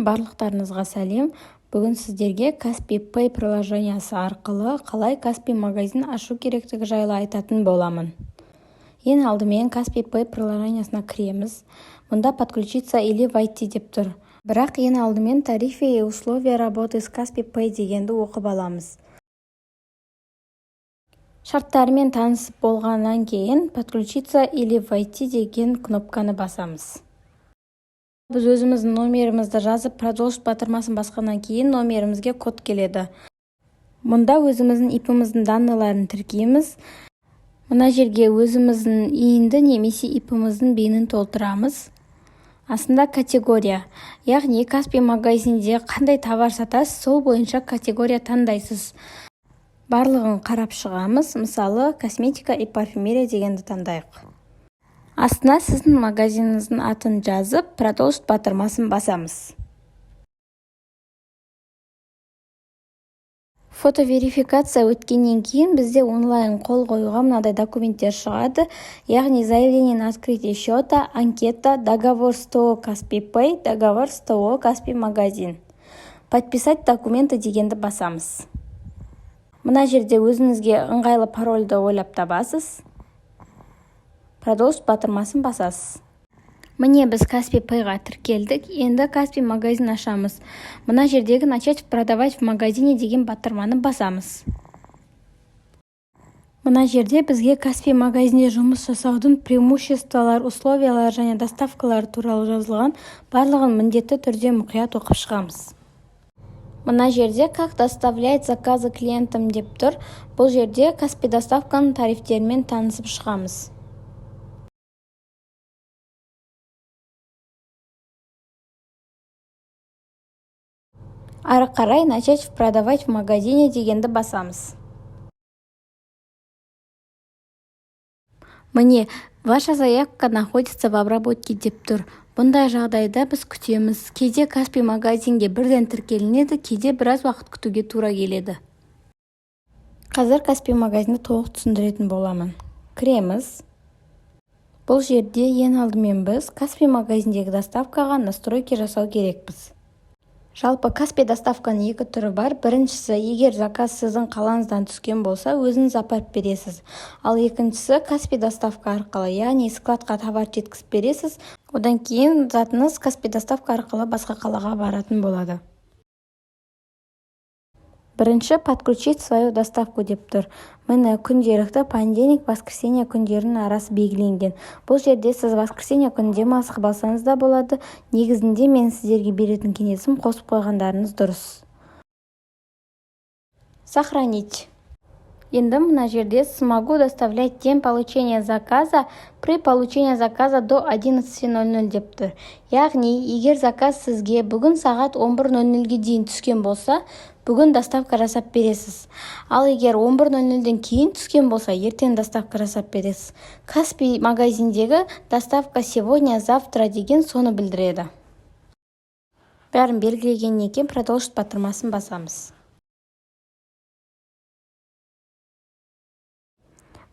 Барлықтарыңызға сәлем. Бүгін сіздерге Kaspi Pay приложениясы арқылы қалай Kaspi магазин ашу керектігі жайлы айтатын боламын. Ең алдымен Kaspi Pay приложениясына кіреміз. Мұнда подключиться или войти деп тұр. Бірақ ең алдымен тарифы и условия работы с Kaspi Pay дегенді оқып аламыз. Шарттарымен танысып болғаннан кейін подключиться или войти деген кнопканы басамыз. Біз өзіміздің номерімізді жазып, продолжить батырмасын басқаннан кейін номерімізге код келеді. Мұнда өзіміздің ипіміздің данныйларын тіркейміз. Мына жерге өзіміздің иінді немесе ипіміздің бейнін толтырамыз. Астында категория, яғни Kaspi магазинде қандай товар сатасыз, сол бойынша категория таңдайсыз. Барлығын қарап шығамыз, мысалы косметика и парфюмерия дегенді таңдайық. Астына сіздің магазиніңіздің атын жазып, продолжить батырмасын басамыз. Фотоверификация өткеннен кейін бізде онлайн қол қоюға мынадай документтер шығады, яғни заявление на открытие счета, анкета, договор с ТО Kaspi Pay, договор с ТО Kaspi магазин. Подписать документы дегенді басамыз. Мына жерде өзіңізге ыңғайлы парольді ойлап табасыз. Продолжить батырмасын басасыз. Міне біз Kaspi Payға тіркелдік. Енді Kaspi магазин ашамыз. Мына жердегі начать продавать в магазине деген батырманы басамыз. Мына жерде бізге Kaspi магазинде жұмыс жасаудың преимуществолар, условиялар және доставкалар туралы жазылған, барлығын міндетті түрде мұқият оқып шығамыз. Мына жерде как доставлять заказы клиентам деп тұр. Бұл жерде Kaspi доставканың тарифтерімен танысып шығамыз. Ары қарай начать продавать в магазине дегенді басамыз. Міне, ваша заявка находится в обработке деп тұр. Бұндай жағдайда біз күтеміз. Кейде Kaspi магазинге бірден тіркелінеді, кейде біраз уақыт күтуге тура келеді. Қазір Kaspi магазинді толық түсіндіретін боламын. Кіреміз. Бұл жерде ең алдымен біз Kaspi магазиндегі доставкаға настройки жасау керекпіз. Жалпы Kaspi доставканың екі түрі бар. Біріншісі, егер заказ сіздің қалаңыздан түскен болса, өзіңіз апарып бересіз. Ал екіншісі, Kaspi доставка арқылы, яғни складқа товар жеткізіп бересіз. Одан кейін затыңыз Kaspi доставка арқылы басқа қалаға баратын болады. Бірінші, подключить свою доставку деп тұр. Міне күнделікті понедельник, воскресенье күндерінің арасы белгіленген. Бұл жерде сіз воскресенье күні демалысқа бассаңыз да болады. Негізінде мен сіздерге беретін кеңесім қосып қойғандарыңыз дұрыс. Сохранить. Енді мына жерде смогу доставлять день получения заказа при получении заказа до 11:00 деп тұр. Яғни, егер заказ сізге бүгін сағат 11:00-ге дейін түскен болса, бүгін доставка жасап бересіз. Ал егер 11:00-ден кейін түскен болса, ертең доставка жасап бересіз. Kaspi магазиндегі доставка сегодня, завтра деген соны білдіреді. Бәрін белгілегеннен кейін продолжить батырмасын басамыз.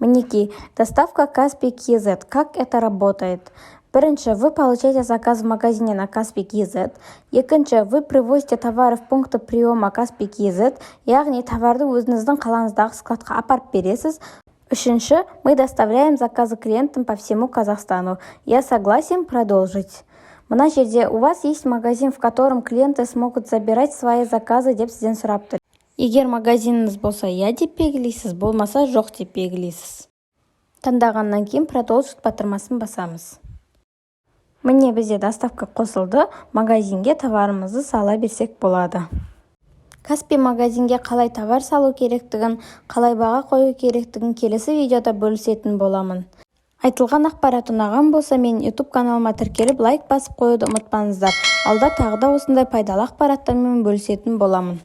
Мінекей, доставка Kaspi KZ. Как это работает? Бірінші, вы получаете заказ в магазине на Kaspi KZ. Екінші, вы привозите товары в пункты приема Kaspi KZ, яғни товарды өзіңіздің қалаңыздағы складқа апарып бересіз. Үшінші, мы доставляем заказы клиентам по всему Казахстану. Я согласен продолжить. Мына жерде, у вас есть магазин, в котором клиенты смогут забирать свои заказы деп сізден сұрап тұр. Егер магазиніңіз болса, я деп белгілейсіз, болмаса жоқ деп белгілейсіз. Таңдағаннан кейін продолжить батырмасын басамыз. Міне бізде доставка қосылды, магазинге товарымызды сала берсек болады. Kaspi магазинге қалай товар салу керектігін, қалай баға қою керектігін келесі видеода бөлісетін боламын. Айтылған ақпарат ұнаған болса, мен YouTube каналыма тіркеліп лайк басып қоюды ұмытпаңыздар. Алда тағы да осындай пайдалы ақпараттармен бөлісетін боламын.